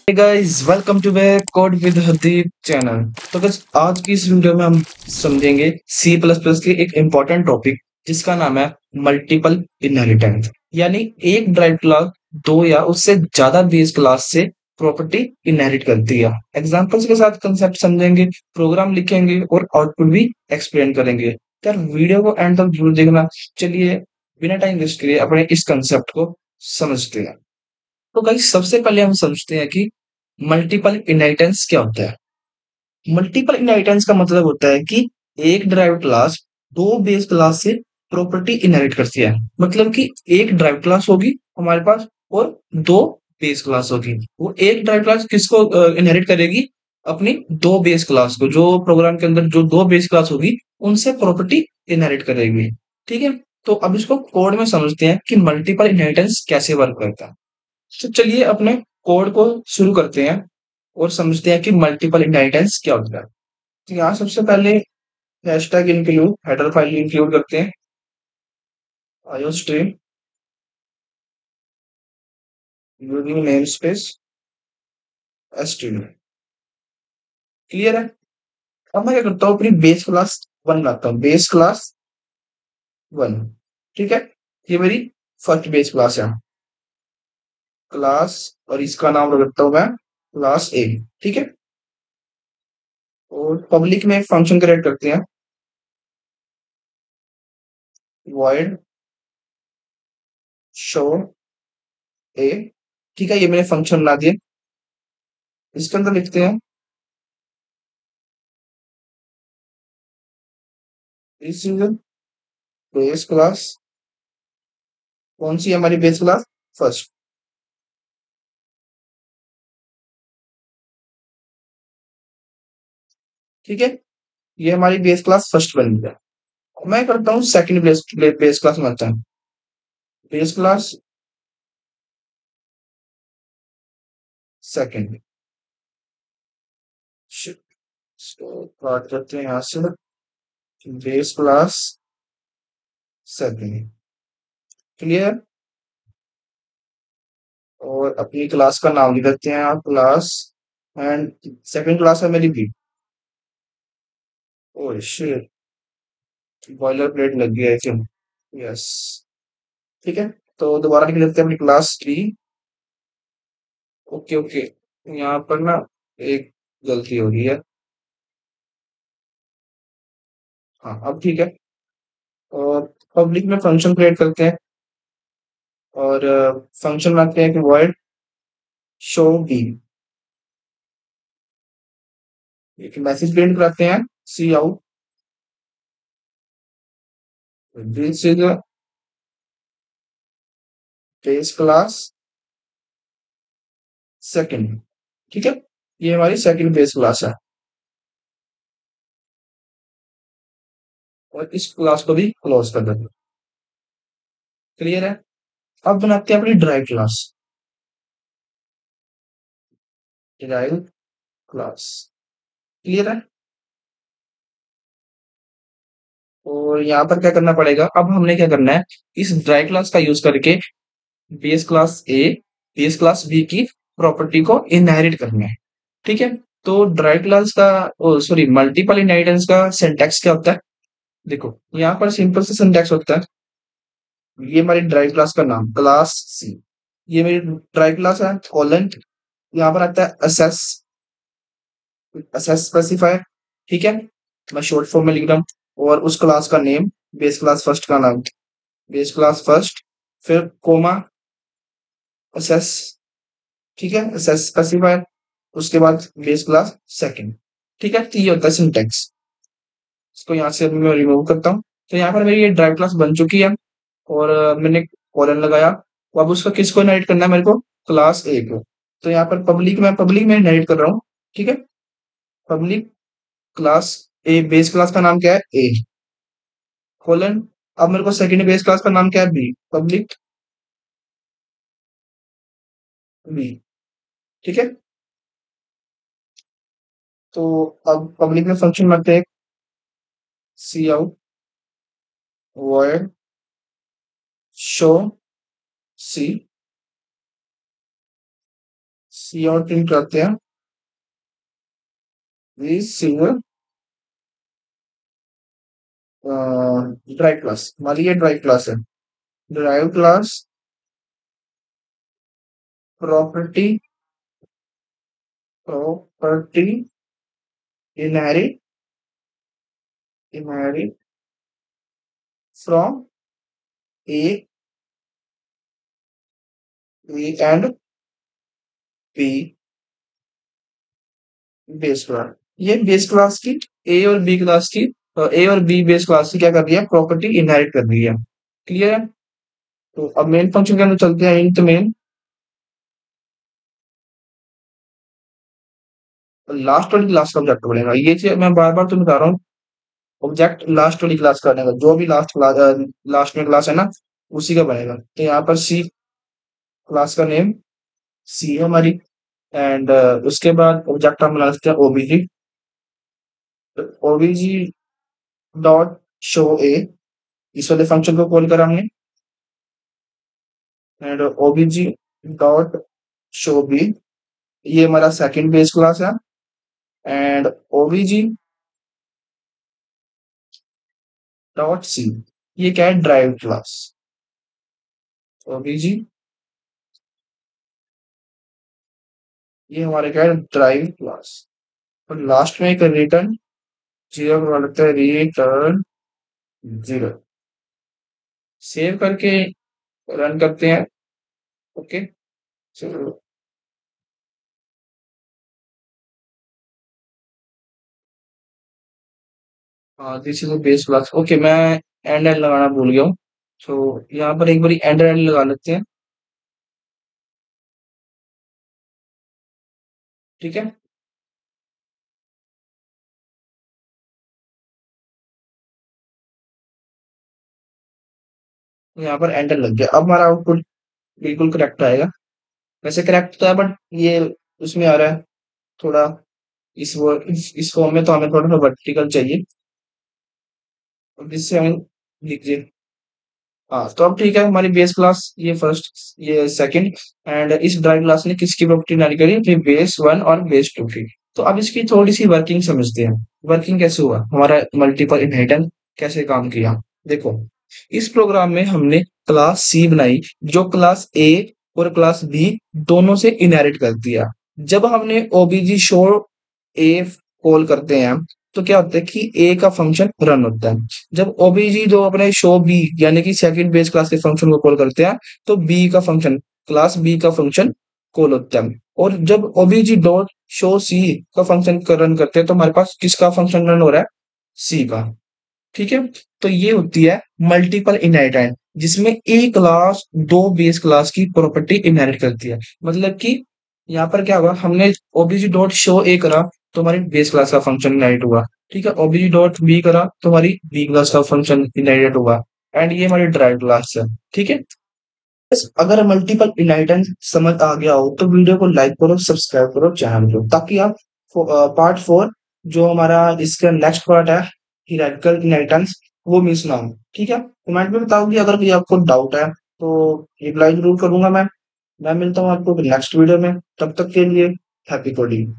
Hey guys, welcome to back code with Hardeep channel. तो बस आज की इस वीडियो में हम समझेंगे सी प्लस प्लस के एक इम्पॉर्टेंट टॉपिक जिसका नाम है मल्टीपल इनहेरिटेंस। यानी एक ड्राइव क्लास दो या उससे ज्यादा बेस क्लास से प्रॉपर्टी इनहेरिट करती है। एग्जांपल्स के साथ कंसेप्ट समझेंगे, प्रोग्राम लिखेंगे और आउटपुट भी एक्सप्लेन करेंगे। यार वीडियो को एंड तक जरूर देखना। चलिए बिना टाइम वेस्ट किए अपने इस कंसेप्ट को समझते हैं। तो गाइस सबसे पहले हम समझते हैं कि मल्टीपल इनहेरिटेंस क्या होता है। मल्टीपल इनहेरिटेंस का मतलब होता है कि एक ड्राइव क्लास दो बेस क्लास से प्रॉपर्टी इनहेरिट करती है। मतलब कि एक ड्राइव क्लास होगी हमारे पास और दो बेस क्लास होगी। वो एक ड्राइव क्लास किसको इनहेरिट करेगी? अपनी दो बेस क्लास को। जो प्रोग्राम के अंदर जो दो बेस क्लास होगी उनसे प्रॉपर्टी इनहेरिट करेगी। ठीक है। तो अब इसको कोड में समझते हैं कि मल्टीपल इनहेरिटेंस कैसे वर्क करता है। तो चलिए अपने कोड को शुरू करते हैं और समझते हैं कि मल्टीपल इनहेरिटेंस क्या होता है। तो यहाँ सबसे पहले hashtag include header file include करते हैं iostream using name space STD. Clear है। अब मैं क्या करता हूँ, अपनी बेस क्लास वन लाता हूँ। Base class one. ठीक है। ये मेरी फर्स्ट बेस क्लास है क्लास, और इसका नाम रखता हूँ मैं क्लास ए। ठीक है। और पब्लिक में एक फंक्शन क्रिएट करते हैं void शो ए। ठीक है, ये मैंने फंक्शन बना दिया। इसके अंदर लिखते हैं दिस इज बेस क्लास। कौन सी है हमारी बेस क्लास? फर्स्ट। ठीक है, ये हमारी बेस क्लास फर्स्ट बन गया। मैं करता हूँ सेकंड बेस क्लास बनाता हूँ। Base class second. स्टार्ट करते हैं यहाँ से। Base class second. क्लियर। और अपनी क्लास का नाम लिख देते हैं आप क्लास। एंड सेकंड क्लास है मेरी B. Oh shit, boiler plate लग गया है क्या? यस। ठीक है, तो दोबारा लिख देते हैं अपनी क्लास बी। ओके ओके, यहाँ पर ना एक गलती हो रही है। हाँ अब ठीक है। और पब्लिक में फंक्शन क्रिएट करते हैं और फंक्शन बनाते हैं कि void शो बी। एक मैसेज प्रिंट कराते हैं cout this is base class second. ठीक है, ये हमारी सेकंड बेस क्लास है और इस क्लास को भी क्लोज कर देते हैं। क्लियर है। अब बनाते हैं अपनी drive class. Drive class. Clear है। और यहाँ पर क्या करना पड़ेगा, अब हमने क्या करना है, इस ड्राइव क्लास का यूज करके base class A base class B की प्रॉपर्टी को इनहेरिट करना है। ठीक है। तो ड्राइव क्लास का सॉरी मल्टीपल इनहेरिटेंस का सिंटैक्स क्या होता है? देखो यहाँ पर सिंपल से सिंटैक्स होता है। ये हमारी ड्राइव क्लास का नाम क्लास सी। ये मेरी ड्राइव क्लास है कॉलन। यहाँ पर आता है असेस असेस स्पेसिफायर। ठीक है, मैं शॉर्ट फॉर्म में लिख रहा हूँ। और उस क्लास का नेम बेस क्लास फर्स्ट का नाम बेस क्लास फर्स्ट, फिर कोमा असेस। ठीक है, असेस स्पेसिफायर, उसके बाद बेस क्लास सेकंड। ठीक है, तो ये होता है सिंटेक्स। इसको यहाँ से अभी मैं रिमूव करता हूँ। तो यहाँ पर मेरी ये ड्राइव क्लास बन चुकी है और मैंने कॉलन लगाया। तो अब उसका किसको इनहेरिट करना है मेरे को? क्लास ए को। तो यहाँ पर पब्लिक में इनहेरिट कर रहा हूँ। ठीक है, public class A base class का नाम क्या है? ए कॉलन। अब मेरे को सेकंड बेस क्लास का नाम क्या है? B public B. ठीक है, तो अब पब्लिक में फंक्शन बनाते हैं cout void show C C और प्रिंट करते हैं दिस सिंगल ड्राइव क्लास, हमारी ये ड्राइव क्लास है। Derived class property property inherit inherit from A and B base class. ये बेस क्लास की ए और बी क्लास की ए और बी बेस क्लास की क्या कर रही है, प्रॉपर्टी इनहेरिट कर रही है। क्लियर है। तो अब मेन फंक्शन के अंदर चलते हैं, इंट मेन। लास्ट वाली क्लास का ऑब्जेक्ट बनेगा, ये चीज मैं बार बार तुम्हें बता रहा हूँ। ऑब्जेक्ट लास्ट वाली क्लास का बनेगा, जो भी लास्ट क्लास लास्ट में क्लास है ना, उसी का बनेगा। तो यहाँ पर सी क्लास का नेम सी है हमारी। एंड उसके बाद ऑब्जेक्ट हम बना सकते हैं ओबीजी। ओबीजी डॉट शो ए, इस वाले फंक्शन को कॉल करा हमने। And obj dot show B, ये हमारा सेकंड बेस क्लास है। एंड ओबीजी डॉट सी, ये क्या है, ड्राइव क्लास। ओबीजी, ये हमारे क्या है, ड्राइव क्लास। और लास्ट में एक रिटर्न जीरो करवा लगता है, रिटर्न जीरो। सेव करके रन करते हैं। ओके, चलो। हाँ, this is base class. Okay, मैं एंड एंड लगाना भूल गया हूँ। तो यहाँ पर एक बार एंड एंड लगा लेते हैं। ठीक है, यहाँ पर एंटर लग गया। अब हमारा आउटपुट बिल्कुल करेक्ट आएगा। वैसे करेक्ट तो है, बट ये उसमें आ रहा है थोड़ा, इस फॉर्म में तो हमें थोड़ा सा वर्टिकल चाहिए। अब जिससे हमें लीजिए। हाँ, तो अब ठीक है, हमारी बेस क्लास ये फर्स्ट, ये सेकंड। एंड इस ड्राइव क्लास ने किसकी प्रॉपर्टी इनहेरिट करी, अपनी बेस वन और बेस टू की। तो अब इसकी थोड़ी सी वर्किंग समझते हैं। वर्किंग कैसे हुआ हमारा मल्टीपल इनहेरिटेंस, कैसे काम किया। देखो, इस प्रोग्राम में हमने क्लास सी बनाई, जो क्लास ए और क्लास बी दोनों से इनहेरिट कर दिया। जब हमने ओबीजी शो ए कॉल करते हैं, तो क्या होता है कि ए का फंक्शन रन होता है। जब ओबीजी जो अपने शो बी यानी कि सेकंड बेस क्लास के फंक्शन को कॉल करते हैं, तो बी का फंक्शन, क्लास बी का फंक्शन कॉल होता है। और जब ओबीजी डॉट शो सी का फंक्शन रन करते हैं, तो हमारे पास किसका फंक्शन रन हो रहा है, सी का। ठीक है। तो ये होती है मल्टीपल इनहेरिटेंस, जिसमें एक क्लास दो बेस क्लास की प्रॉपर्टी इनहेरिट करती है। मतलब कि यहाँ पर क्या हुआ, हमने ओबीजी डॉट शो ए करा तो हमारी बेस क्लास का फंक्शन इनहेरिट हुआ। ठीक है, ओबीजी डॉट बी करा तो हमारी बी क्लास का फंक्शन इनहेरिट हुआ। एंड ये हमारी ड्राइव क्लास है। ठीक है। बस अगर मल्टीपल इनहेरिटेंस समझ आ गया हो, तो वीडियो को लाइक करो, सब्सक्राइब करो चैनल को, ताकि आप पार्ट फोर, जो हमारा इसका नेक्स्ट पार्ट है, हिरार्चिकल इनहेरिटेंस, वो मिस ना हो। ठीक है, कमेंट में बताओगे अगर कोई आपको डाउट है, तो रिप्लाई जरूर करूंगा मैं। मिलता हूँ आपको नेक्स्ट वीडियो में, तब तक के लिए हैप्पी कोडिंग।